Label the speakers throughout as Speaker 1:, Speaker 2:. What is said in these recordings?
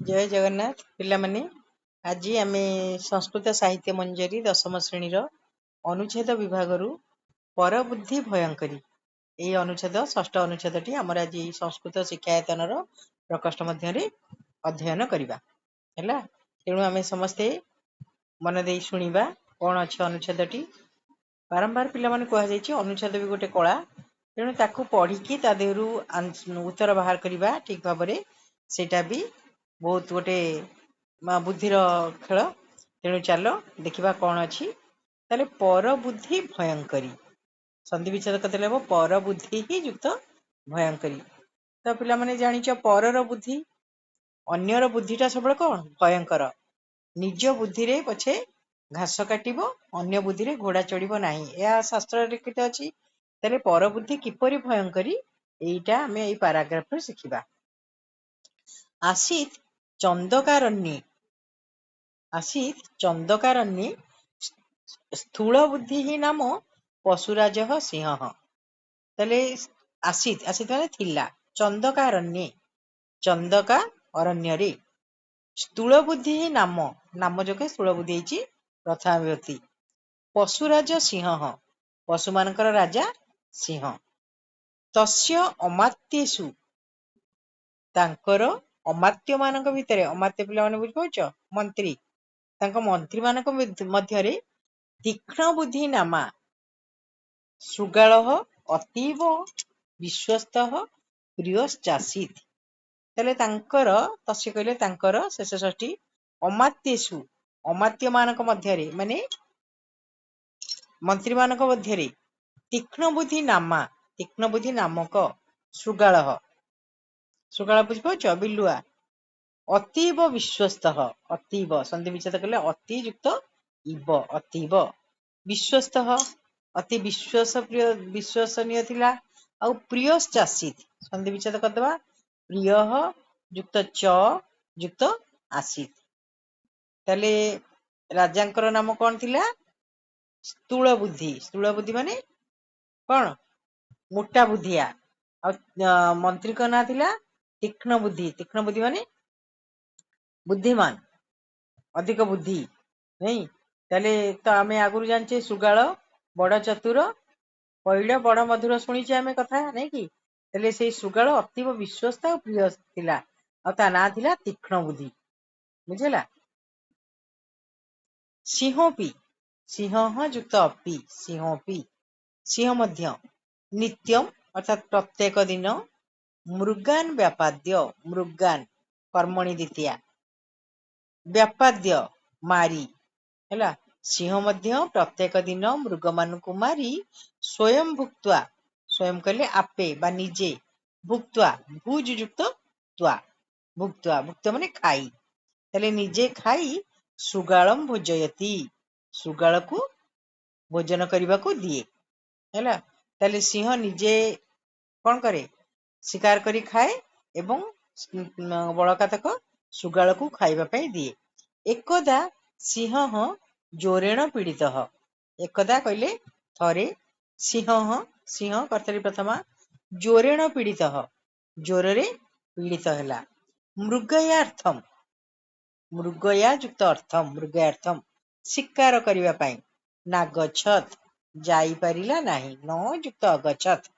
Speaker 1: जय जगन्नाथ पिलामाने आज आम संस्कृत साहित्य मंजरी दशम श्रेणी अनुच्छेद विभाग परबुद्धि भयंकरी ये अनुच्छेद षष्ठ अनुच्छेद टी आमर आज संस्कृत शिक्षायतन प्रकोष्ठ मध्य अध्ययन करवा तेणु आम समस्ते मन दे शुणा कौन अच्छे अनुच्छेद टी बारंबार पिला कहुई अनुच्छेद भी गोटे कला तेणु ताकू पढ़ी देहरु उत्तर बाहर करवा ठीक भाव सेटा भी बहुत गोटे बुद्धिर खेल तेणु चल देखा कौन अच्छी ताले पर बुद्धि भयंकरी संधि विच्छेद करते पर बुद्धि ही युक्त भयंकरी तो पिला माने जानिच परर बुद्धि अन्यर बुद्धिटा सब कौन भयंकर निज बुद्धि रे पछे घास काटिबो अन्य बुद्धि रे घोड़ा चढ़िबो नाही या शास्त्र लिखित अछि ताले पर बुद्धि किपरि भयंकरी एटा हमें एई पैराग्राफ रे सिखिबा। आसीत चंदकारण्ये स्थूल बुद्धि ही नाम पशुराज सिंह तले आसीत आसीत माने थिला चंदकारण्ये चंदका अरण्य रे स्थूल बुद्धि ही नाम नाम जोके स्थूल बुद्धि हिची प्रथमा विभक्ति पशुराज सिंह पशु मानकर राजा सिंह तस्य अमात्येषु तांकर अमात्य मानक भितरे अमात्य पिला माने बुझ पाउछ मंत्री तांको मंत्री मानक मध्यरे तीक्ष्ण बुद्धि नामा सुगाल अतीव विश्वस्त प्रियश्चासीत तले तांकर तस्य कहले तांकर शेष षष्ठी अमात्येषु अमात्य मानक मध्यरे माने मंत्री मानक मध्यरे तीक्ष्ण बुद्धि नामक सुगाल सुगाल बुझ पाउछ बिलुआ अतीव विश्वस्त अतीव संधि विच्छेद कले अति युक्त इव अतीव विश्वस्त अति विश्वसनीय थिला आ प्रियश्चासीत संधि विच्छेद करदबा प्रिय युक्त च युक्त आसीत तले राजांकर नाम कौन थिला स्थूल बुद्धि माने कौन मोटा बुद्धिया आ मंत्री का ना थिला तीक्ष्ण बुद्धि माने बुद्धिमान अधिक बुद्धि नहीं ताले तो आमे आगुरु जानचे सुगाल बड़ चतुर पहिल बड़ मधुर शुणीचे आमे कथा नहीं कि ताले से सुगाल अतीव विश्वस्त और प्रिय थिला आ ता ना थिला तीक्ष्ण बुद्धि बुझला सिंहपी सिंह युक्त अपि सिंह मध्य नित्यम अर्थात प्रत्येक दिन मृगान व्यापाद्य मृगान कर्मणि द्वितीया व्यापाद्य मारी है सिंह मध्य प्रत्येक दिन मृग मानू मारी स्वयं भुक्त्वा स्वयं कहले आपे बा निजे भुक्त्वा भुज युक्त त्वा भुक्त्वा माने खाई तले निजे खाई सुगालम भोजयती सुगाल को भोजन करने को दिए है ताले सिंह निजे कौन करे शिकार करी खाए एवं बड़का तक सुगाल को खाइबा पाई दिए एकदा सिंह जोरेण पीड़ित एकदा कहले थरे सिंह कर्तरी प्रथमा जोरेण पीड़ित जोरे पीड़ित है मृगयार्थम मृगया युक्त अर्थम मृगयार्थम शिकार करने पाई ना गच्छत जाई परिला नाही न युक्त अगच्छत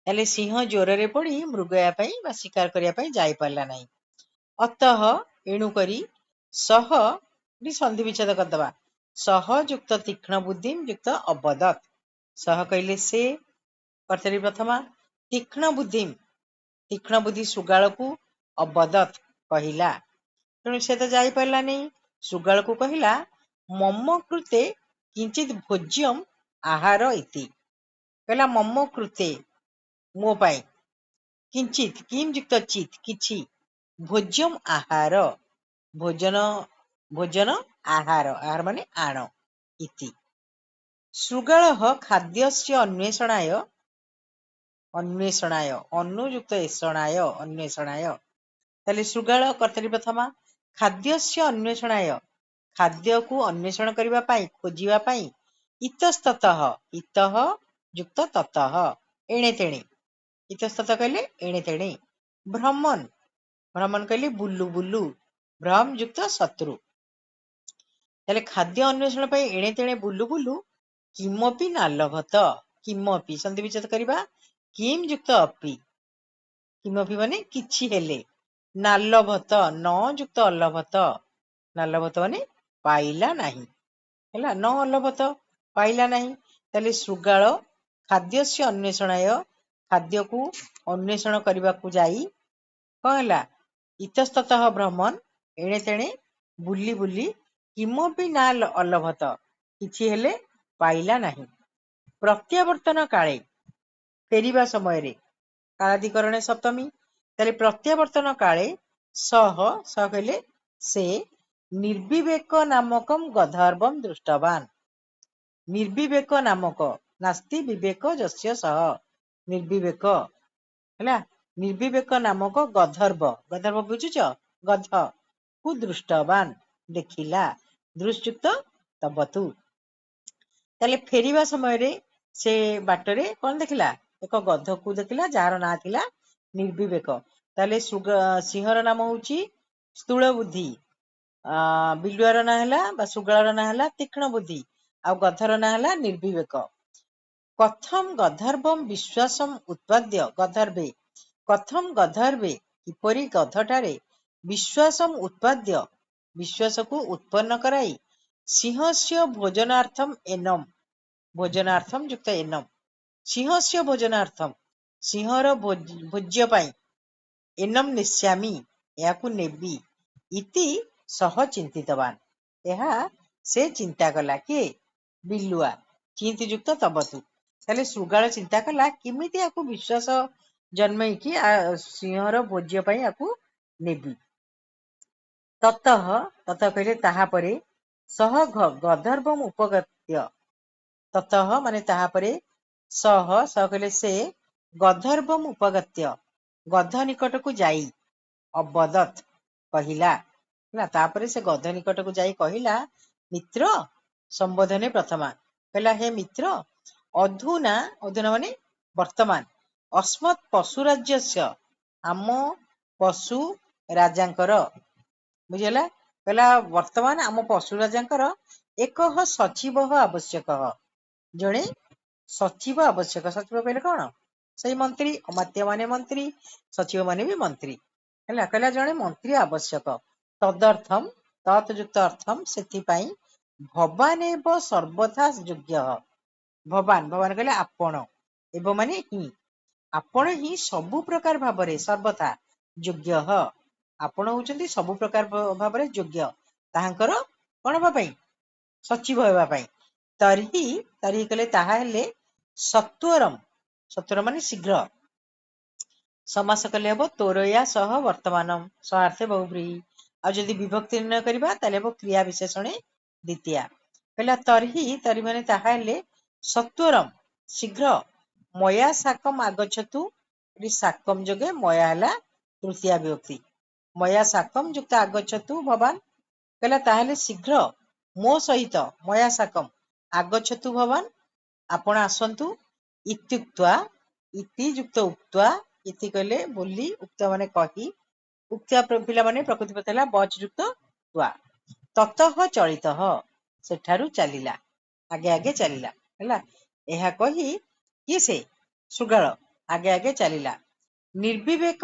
Speaker 1: ताले सिंह जोर रे पड़ी मृगया पाई बा शिकार करने पाई जाई परिला नाही अतः एणु करी सह संधि विच्छेद करदबा सह युक्त तीक्ष्ण बुद्धि युक्त अबदत सह कहले से कर्तरी प्रथमा तीक्ष्ण बुद्धि सुगाल को अबदत कहिला तेणु से तो जाई पारला नहीं सुगाल को कहिला मम कृते किंचित भोज्यम आहार इति कहला मम कृते मो पाई किंचित किम युक्त चित किछि भोज्यम आहार भोजन आहार माने आण इति सुगाल खाद्यस्य अन्वेषणाय अनुयुक्त ऐषणाय अन्वेषणाय ताले सुगाल कर्तरी प्रथमा खाद्यस्य अन्वेषणाय खाद्य को अन्वेषण करबा पाई खोजिबा पाई इतस्ततः इतः युक्त ततः एणे तेणे इतस्ततः कहले एणे तेणे भ्रमण भ्रमण कहली बुलु बुलु भ्रम युक्त शत्रु ताले खाद्य अन्वेषण पे एणे तेणे बुलु बुलु किमपि नालभत किमपि संधि विच्छेद करबा किम युक्त अपि किमपि माने किछि हेले नालभत न युक्त अलभत नालभत माने पाइला नाही ହେଲା न अलभत पाइला नाही ताले शृगाल खाद्यस्य अन्वेषणाय खाद्य को अन्वेषण करबा को जाई कहला इतस्ततः भ्रमण एणे तेणे बुली बुली किमपि ना अलभत किछि हेले पाइला नाही प्रत्यावर्तन काले फेरिबा समय रे कालाधिकरणे सप्तमी ताले प्रत्यावर्तन काले सह सह कहले से निर्विवेक नामकम गंधर्वम दृष्टवान निर्विवेक नामक नास्ति विवेक जस्य सह निर्विवेक ହେଲା निर्विवेक नामक गंधर्व गंधर्व बुझुच गध को दृष्टवान देखिला दृष्टयुक्त तबतु ताले फेरिबा समय रे से बाटरे कोन देखिला एक गध को देखिला जार ना थिला निर्विवेक ताले सिंहर नाम होची स्थूल बुद्धि बिलुआर ना हला बा सुगार ना हला तीक्ष्ण बुद्धि आ गधर ना हला निर्विवेक कथम गंधर्वम विश्वासम उत्पाद्य गंधर्वे कथम गंधर्वे किपरि गधटारे विश्वासम उत्पाद्य विश्वास को उत्पन्न कराई सिंहस्य भोजनार्थम एनम भोजनार्थम युक्त एनम सिंहस्य भोजनार्थम सिंहर भोज्य पाई एनम निश्यामी याकु नेबी इति सह चिंतितवान यह से चिंता कला के बिलुआ चिंति युक्त तबतु ताले शृगाल चिंता कला किमिति याकु विश्वास जन्मई कि सिंहर भोज्य पाई याकु नेबी ततः ततः कहले ताहा परे सह गंधर्वम उपगत्य ततः माने ताहा परे सह सह कहले से गंधर्वम उपगत्य गध निकट को जाई अबदत कहिला ना तापरे से गध निकट को जाई कहिला मित्र संबोधने प्रथमा कहला हे मित्र अधुना अधुना माने वर्तमान अस्मत् पशु राज्यस्य आम पशु राजांकर बुझला कहला वर्तमान आम पशु राजांकर एक सचिव आवश्यक जड़े सचिव आवश्यक सचिव कहले कौन सही मंत्री अमात्य माने मंत्री सचिव माने भी मंत्री है कहला जड़े मंत्री आवश्यक तदर्थम तत्युक्त अर्थम से भवान एव सर्वथा योग्य भवान भवान कहले आपण एवं माने ही आपण ही सबु प्रकार भावरे सर्वथा योग्य आपण होउचंती सबु प्रकार भावरे योग्य ताहांकर कोन भाई सचिव हेबा पई तरही तरही कहले ताहा हेले सत्वरम सत्वर माने शीघ्र समास कले हेबो तोरया सह वर्तमानम स्वार्थे बहुब्रीहि आ जदि विभक्ति निर्णय करबा ताले हेबो क्रिया विशेषणे द्वितीया कहला तरही तरी माने ताहा हेले सत्वरम शीघ्र मया साकम आगच्छतु रि साकम जगे मया हला तृतीया विभक्ति मया साकम युक्त आगच्छतु भवान कहला ताहेले शीघ्र मो सहित मया साकम आगच्छतु भवान आपण आसंतु इत्युक्त्वा इति युक्त उक्त्वा इति कहले बोली उक्त माने कही उक्त्या पिला माने प्रकृति पथला बच युक्त त्वा ततः चलितः सेठारु चलिला आगे आगे चलिला हैला एहा कही कि से सुगाल आगे आगे चलिला निर्विवेक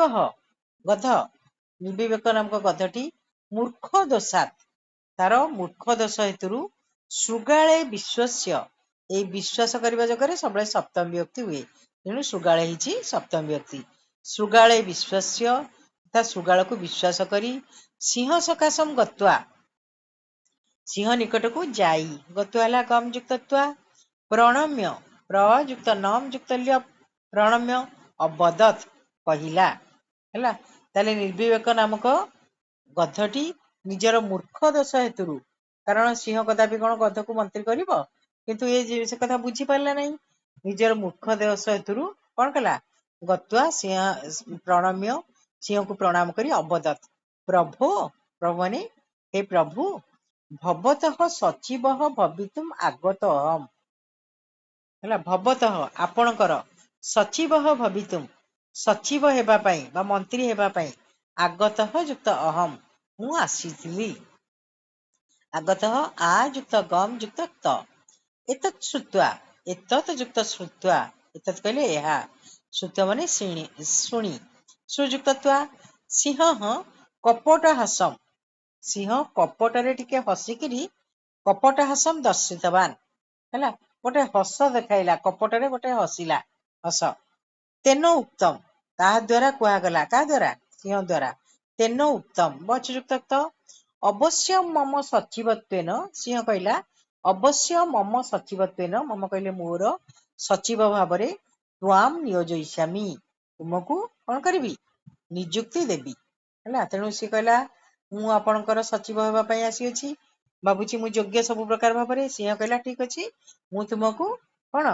Speaker 1: गध निर्विवेक नामक गधटी मूर्ख दोषात तार मूर्ख दोष हेतु शृगाले विश्वस्य ए विश्वास करबा जगरे सबले सप्तम विभक्ति हुए तेणु शृगाल हिची सप्तम विभक्ति शृगाले विश्वस्य तथा शृगाल को विश्वास करी सिंह सकाशम गत्वा सिंह निकट को जाई गत्वाला गम युक्तत्वा प्रणम्य प्रयुक्त नम युक्त ल्य प्रणम्य अबदत कहिला हैला ताले निर्विवेक नामक गधटी निजर मूर्ख दोष हेतु कारण सिंह कदापि कौन गध को मंत्री करिवो किंतु ये से कथा बुझी पारला नहीं निजर मूर्ख दोष हेतु कौन कला गत्वा सिंह प्रणम्य सिंह को प्रणाम करी अबदत प्रभो प्रभु माने हे प्रभु भवतः सचिव भवितुम आगत हैला भवतः आपणकर सचिव भवितुम सचिव हेबा पई बा मंत्री हेबा पई ଆଗତଃ ଯୁକ୍ତ ଅହମ, ମୁଁ ଆସିଥିଲି। ଆଗତଃ ଆ ଯୁକ୍ତ ଗମ୍ ଯୁକ୍ତ ତ। ଏତତ୍ ଶ୍ରୁତ୍ୱା, ଏତତ୍ ଯୁକ୍ତ ଶ୍ରୁତ୍ୱା, ଏତତ୍ କହିଲେ ଏହା, ଶ୍ରୁତ୍ୱ ମାନେ ଶୁଣି। ସୁଯୁକ୍ତ ତ୍ୱା, ସିଂହଃ କପଟ ହାସମ୍, ସିଂହ କପଟରେ ଟିକେ ହସିକିରି କପଟ ହାସମ୍ ଦର୍ଶିତବାନ, ହେଲା, ଗୋଟେ ହସ ଦେଖାଇଲା, କପଟରେ ଗୋଟେ ହସିଲା ହସ। ତେନ ଉକ୍ତମ, ତାହା ଦ୍ୱାରା କୁହାଗଲା, କାହା ଦ୍ୱାରା? ସିଂହ ଦ୍ୱାରା। ତେନ ଉକ୍ତମ ବଚଯୁକ୍ତ ତ। ଅବଶ୍ୟ ମମ ସଚିବତ୍ୱେନ, ସିଂହ କହିଲା ଅବଶ୍ୟ ମମ ସଚିବତ୍ୱେନ, ମମ କହିଲେ ମୋର, ସଚିବ ଭାବରେ, ତ୍ୱାମ୍ ନିୟୋଜୟିଷ୍ୟାମି, ତୁମକୁ କଣ କରିବି? ନିଯୁକ୍ତି ଦେବି, ହେଲା। ତେଣୁ ସିଏ କହିଲା ମୁଁ ଆପଣଙ୍କର ସଚିବ ହେବା ପାଇଁ ଆସିଅଛି, ଭାବୁଛି ମୁଁ ଯୋଗ୍ୟ ସବୁ ପ୍ରକାର ଭାବରେ। ସିଂହ କହିଲା ଠିକ ଅଛି, ମୁଁ ତୁମକୁ କଣ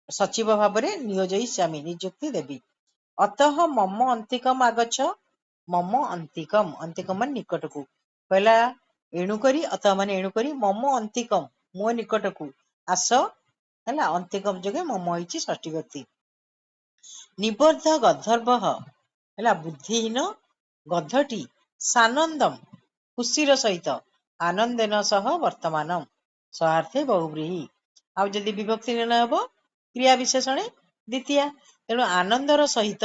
Speaker 1: ସଚିବ ଭାବରେ ନିୟୋଜୟିଷ୍ୟାମି, ନିଯୁକ୍ତି ଦେବି। ଅତଃ ମମ ଅନ୍ତିକମ୍ ଆଗଚ୍ଛ, ମମ ଅନ୍ତିକମ୍, ଅନ୍ତିକମ୍ ମାନେ ନିକଟକୁ, କହିଲା ଏଣୁକରି, ଅତଃ ମାନେ ଏଣୁକରି, ମମ ଅନ୍ତିକମ୍ ମୋ ନିକଟକୁ ଆସ, ହେଲା। ଅନ୍ତିକମ୍ ଯୋଗେ ମମ ହେଇଛି ଷଷ୍ଠୀ ବ୍ୟକ୍ତି। ନିବର୍ଦ୍ଧ ଗର୍ଦ୍ଧର୍ଭଃ, ହେଲା, ବୁଦ୍ଧିହୀନ ଗଧଟି, ସାନନ୍ଦମ୍ ଖୁସିର ସହିତ, ଆନନ୍ଦେନ ସହ ବର୍ତ୍ତମାନମ୍ ସହାର୍ଥେ ବହୁବ୍ରୀହି। ଆଉ ଯଦି ବିଭକ୍ତି ନିର୍ଣ୍ଣୟ ହବ କ୍ରିୟା ବିଶେଷଣେ ଦ୍ୱିତୀୟା, ତେଣୁ ଆନନ୍ଦର ସହିତ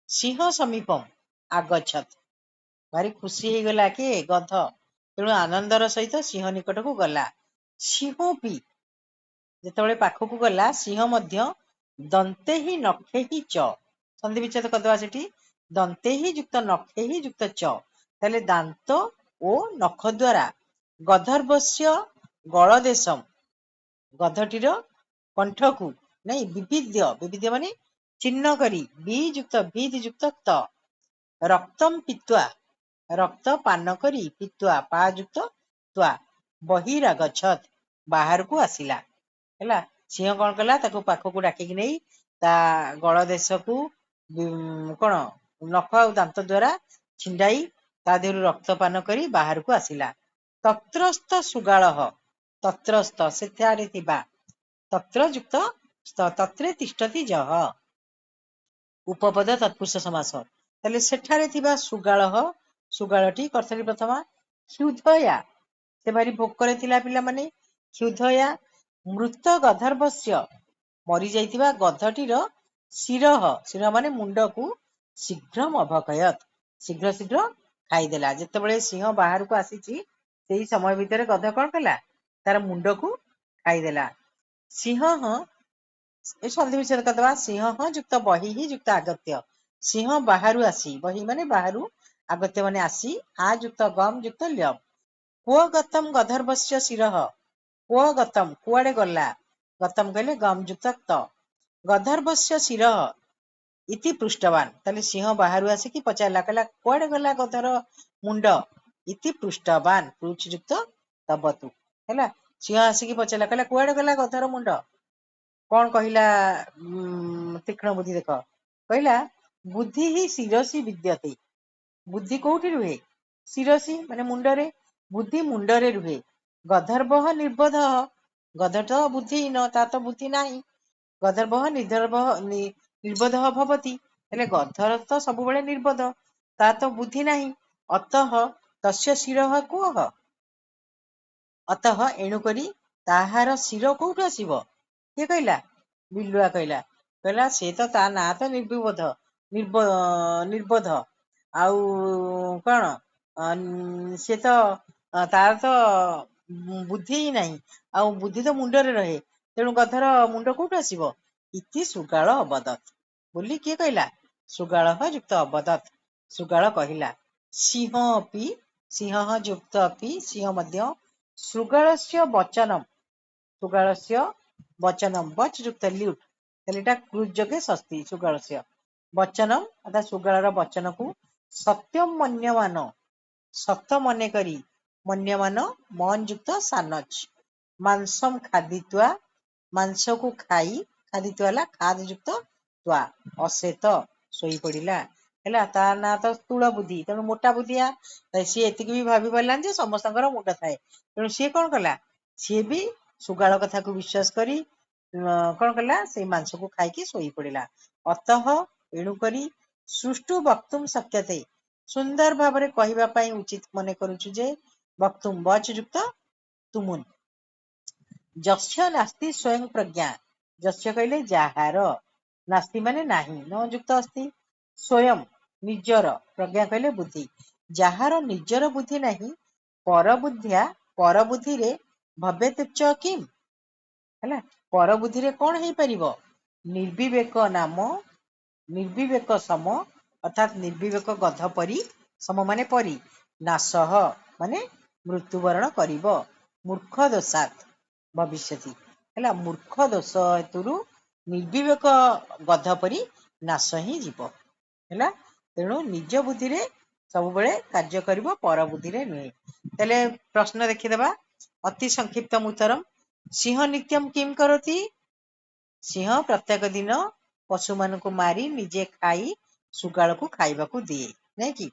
Speaker 1: ସିଂହ ସମୀପମ୍ ଆଗଚ୍ଛତ୍, ଭାରି ଖୁସି ହେଇଗଲା କିଏ? ଗଧ। ତେଣୁ ଆନନ୍ଦର ସହିତ ସିଂହ ନିକଟକୁ ଗଲା। ସିଂହପି, ଯେତେବେଳେ ପାଖକୁ ଗଲା, ସିଂହ ମଧ୍ୟ ଦନ୍ତେହି ନଖେହି ଚ, ସନ୍ଧି ବିଚ୍ଛେଦ କରିଦେବା ସେଠି, ଦନ୍ତେହି ଯୁକ୍ତ ନଖେହି ଯୁକ୍ତ ଚ, ତାହେଲେ ଦାନ୍ତ ଓ ନଖ ଦ୍ୱାରା ଗର୍ଦ୍ଧର୍ଭସ୍ୟ ଗଳଦେଶମ୍, ଗଧଟିର କଣ୍ଠକୁ, ନାଇଁ, ବିବିଦ୍ୟ, ବିବିଦ୍ୟ ମାନେ ଚିହ୍ନ କରି, ବି ଯୁକ୍ତ ଭିଦ୍ ଯୁକ୍ତ ତ, ରକ୍ତମ୍ ପିତ୍ୱା, ରକ୍ତ ପାନ କରି, ପିତ୍ୱା ପା ଯୁକ୍ତ ତ୍ୱା, ବହିରାଗଚ୍ଛତ୍, ବାହାରକୁ ଆସିଲା, ହେଲା। ସିଂହ କଣ କଲା? ତାକୁ ପାଖକୁ ଡାକିକି ନେଇ ତା ଗଳ ଦେଶକୁ କଣ ନଖ ଆଉ ଦାନ୍ତ ଦ୍ୱାରା ଛିଣ୍ଡାଇ ତା ଦେହରୁ ରକ୍ତପାନ କରି ବାହାରକୁ ଆସିଲା। ତତ୍ରସ୍ଥ ସୁଗାଳଃ, ତତ୍ରସ୍ଥ ସେଠାରେ ଥିବା, ତତ୍ର ଯୁକ୍ତ ତତ୍ରେ ତିଷ୍ଠତି ଯଃ, ଉପପଦ ତତ୍ପୁରୁଷ ସମାସ, ତାହେଲେ ସେଠାରେ ଥିବା ସୁଗାଳଃ, ସୁଗାଳଟି କର୍ତ୍ତରୀ ପ୍ରଥମା, କ୍ଷୁଧୟା, ସେ ଭାରି ଭୋକରେ ଥିଲା ପିଲାମାନେ, କ୍ଷୁଧୟା, ମୃତ ଗର୍ଦ୍ଧର୍ଭସ୍ୟ, ମରିଯାଇଥିବା ଗଧଟିର, ଶିରଃ, ଶିର ମାନେ ମୁଣ୍ଡକୁ, ଶୀଘ୍ରମ୍ ଅଭକୟତ୍, ଶୀଘ୍ର ଶୀଘ୍ର ଖାଇଦେଲା। ଯେତେବେଳେ ସିଂହ ବାହାରକୁ ଆସିଛି, ସେଇ ସମୟ ଭିତରେ ଗଧ କଣ କଲା? ତାର ମୁଣ୍ଡକୁ ଖାଇଦେଲା। ସିଂହ, ଏ ସନ୍ଧି ବିଚ୍ଛେଦ କରିଦେବା, ସିଂହ ଯୁକ୍ତ ବହିଃ ଯୁକ୍ତ ଆଗତ୍ୟ, ସିଂହ ବାହାରୁ ଆସି, ବହି ମାନେ ବାହାରୁ, ଆଗତ୍ୟ ମାନେ ଆସି, ଆ ଯୁକ୍ତ ଗମ୍ ଯୁକ୍ତ ଲ୍ୟବ୍, କ୍ୱ ଗତମ୍ ଗର୍ଦ୍ଧର୍ଭସ୍ୟ ଶିରଃ, କ୍ୱ ଗତମ୍ କୁଆଡେ ଗଲା, ଗତମ୍ କହିଲେ ଗମ୍ ଯୁକ୍ତ ତ, ଗର୍ଦ୍ଧର୍ଭସ୍ୟ ଶିରଃ ଇତି ପୃଷ୍ଟବାନ, ତାହେଲେ ସିଂହ ବାହାରୁ ଆସିକି ପଚାରିଲା, କହିଲା କୁଆଡେ ଗଲା ଗଧର ମୁଣ୍ଡ, ଇତି ପୃଷ୍ଟବାନ, ପୃଚ୍ଛ ଯୁକ୍ତ ତବତୁ, ହେଲା। ସିଂହ ଆସିକି ପଚାରିଲା, କହିଲା କୁଆଡେ ଗଲା ଗଧର ମୁଣ୍ଡ, କଣ କହିଲା? ତୀକ୍ଷ୍ଣ ବୁଦ୍ଧି ଦେଖ, କହିଲା ବୁଦ୍ଧି ହିଁ ଶିରସି ବିଦ୍ୟତେ, ବୁଦ୍ଧି କୋଉଠି ରୁହେ? ଶିରସି ମାନେ ମୁଣ୍ଡରେ, ବୁଦ୍ଧି ମୁଣ୍ଡରେ ରୁହେ। ଗର୍ଦ୍ଧର୍ଭଃ ନିର୍ବୋଧଃ, ଗଧ ତ ବୁଦ୍ଧିହୀନ, ତା ତ ବୁଦ୍ଧି ନାହିଁ। ଗର୍ଦ୍ଧର୍ଭଃ ନିର୍ବୋଧଃ ଭବତି, ହେଲେ ଗଧର ତ ସବୁବେଳେ ନିର୍ବୋଧ, ତା ତ ବୁଦ୍ଧି ନାହିଁ। ଅତଃ ତସ୍ୟ ଶିରଃ କୁହ, ଅତଃ ଏଣୁକରି ତାହାର ଶିର କୋଉଠୁ ଆସିବ? କିଏ କହିଲା? ବିଲୁଆ କହିଲା, କହିଲା ସେ ତ ତା ନାଁ ତ ନିର୍ବିବୋଧ, ନିର୍ବୋଧ, ଆଉ କଣ ସେ ତ ତାର ତ ବୁଦ୍ଧି ହିଁ ନାହିଁ, ଆଉ ବୁଦ୍ଧି ତ ମୁଣ୍ଡରେ ରହେ, ତେଣୁ ଗଧର ମୁଣ୍ଡ କୋଉଠୁ ଆସିବ? ଇତି ଶୃଗାଳ ଅବଦତ୍, ବୋଲି କିଏ କହିଲା? ଶୃଗାଳଃ ଯୁକ୍ତ ଅବଦତ୍, ଶୃଗାଳ କହିଲା। ସିଂହ ଅପି, ସିଂହ ଯୁକ୍ତ ଅପି, ସିଂହ ମଧ୍ୟ, ଶୃଗାଳସ୍ୟ ବଚନମ୍, ଶୃଗାଳସ୍ୟ ବଚନମ୍ ବଚ୍ ଯୁକ୍ତ ଲ୍ୟୁଟ୍, ତାହେଲେ ଏଟା କୃତ୍ ଯୋଗେ ଷଷ୍ଠୀ, ଶୃଗାଳସ୍ୟ ବଚନମ୍, ଅର୍ଥାତ୍ ଶୃଗାଳର ବଚନକୁ, ସତ୍ୟମ୍ ମନ୍ୟମାନ, ସତ ମନେ କରି, ମନ୍ୟମାନ ମନ୍ ଯୁକ୍ତ ସାନଚ୍, ମାଂସମ୍ ଖାଦିତ୍ୱା, ମାଂସକୁ ଖାଇ, ଖାଦିତ୍ୱ ହେଲା ଖାଦ୍ ଯୁକ୍ତ ତ୍ୱା, ଅଶେତ ଶୋଇପଡିଲା, ହେଲା। ତା ନାଁ ତ ସ୍ଥୂଳ ବୁଦ୍ଧି, ତେଣୁ ମୋଟା ବୁଦ୍ଧିଆ, ସିଏ ଏତିକି ବି ଭାବି ପାରିଲାନି ଯେ ସମସ୍ତଙ୍କର ମୁଣ୍ଡ ଥାଏ, ତେଣୁ ସିଏ କଣ କଲା? ସିଏ ବି ଶୃଗାଳ କଥାକୁ ବିଶ୍ୱାସ କରି କଣ କଲା? ସେଇ ମାଂସକୁ ଖାଇକି ଶୋଇ ପଡିଲା। ଅତଃ ଏଣୁକରି ସୁଷ୍ଠୁ ବକ୍ତୁମ୍ ଶକ୍ୟତେ, सुंदर भाव कहवा उचित मन करुचु जे वक्तुम वच युक्त तुमुन जस्य नास्ति स्वयं प्रज्ञा जस्य कहले जार नास्ति माने नाही न युक्त अस्ति स्वयं निजर प्रज्ञा कहले बुद्धि जार निजर बुद्धि नाही पर बुद्धि रे भवेत च किम हैला पर बुद्धि रे कोन हे परिबो निर्विवेक नाम निर्विवेक सम अर्थात निर्विवेक गध परी सम माने परी नासह माने मृत्युवरण करिबो मूर्ख दोषात भविष्यति हैला मूर्ख दोष हेतुरु निर्विवेक गध परी नाश ही जीव हैला तेणु निज बुद्धि रे सब बेले कार्य करिबो पर बुद्धि रे नुहे तले प्रश्न देखिदेबा अति संक्षिप्त उत्तरम सिंह नित्यम किम करोति सिंह प्रत्येक दिन पशु मान को मारी निजे खाई सुगाल को खाइबा को दिए नहीं कि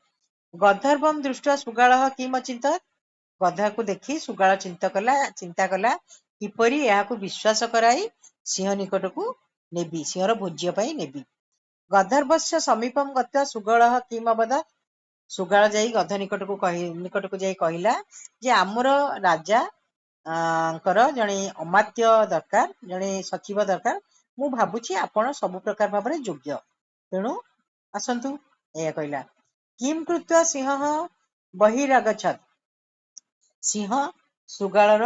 Speaker 1: गंधर्वम दृष्ट सुगाल किम अचिंतत गधा को देखी सुगाल चिंता कला किपरि यह विश्वास कराई सिंह निकट को नेबी सिंहर भोज्य पाई नेबी गंधर्वस्य समीपम गत्वा सुगाल किम अवदत सुगाल जाई गध निकट को जाई कहिला जे आमर राजा जड़े अमात्य दरकार जड़े सचिव दरकार मु भाबुची आपण सब प्रकार भाव योग्य तेणु आसतु या कहला किम कृत्वा सिंह बहिरागछत सिंह सुगालर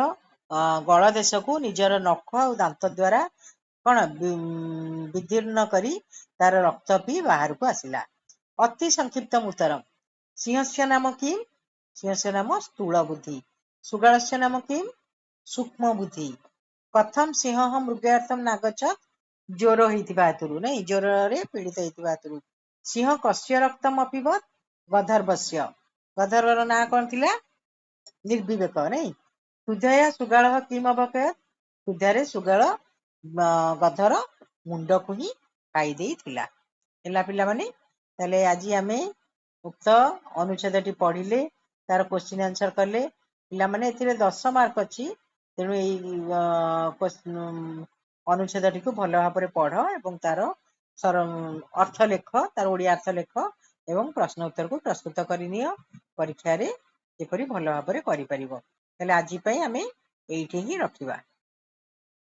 Speaker 1: गल देश को निजर नख और दांत द्वारा कौन विदीर्ण करी तार रक्त पी बाहर को आसिला अति संक्षिप्त उत्तरम सिंहस्य नाम किम सिंहस्य नाम स्थूल बुद्धि सुगालस्य नाम किम सूक्ष्म बुद्धि कथम सिंह मृगार्थम नागछत ज्वर होइतिबा हेतुरु नहीं ज्वर रे पीड़ित होइतिबा हेतुरु सिंह कस्य रक्तम अपिबत गंधर्वस्य गंधर्वर ना कौन थिला निर्विवेक नहीं सुधया सुगाल किम अवकयत सुधारे सुगाल गधर मुंड को ही खाई देइथिला ହେଲା ପିଲାମାନେ ତାହେଲେ ଆଜି ଆମେ ଉକ୍ତ ଅନୁଚ୍ଛେଦଟି ପଢିଲେ ତାର क्वेश्चन आंसर कले ପିଲାମାନେ ଏଥିରେ 10 ମାର୍କ ଅଛି ତେଣୁ ଏଇ ଅନୁଚ୍ଛେଦଟି को ଭଲ ଭାବରେ ପଢ ଏବଂ ତାର अर्थ लेख तार ओडिया अर्थ लेख एवं प्रश्न उत्तर को प्रस्तुत करनियो परीक्षा रे जेपरि भल भाବରେ करि परिबो ताले आजि पई आमे एइठी ही रखिबा।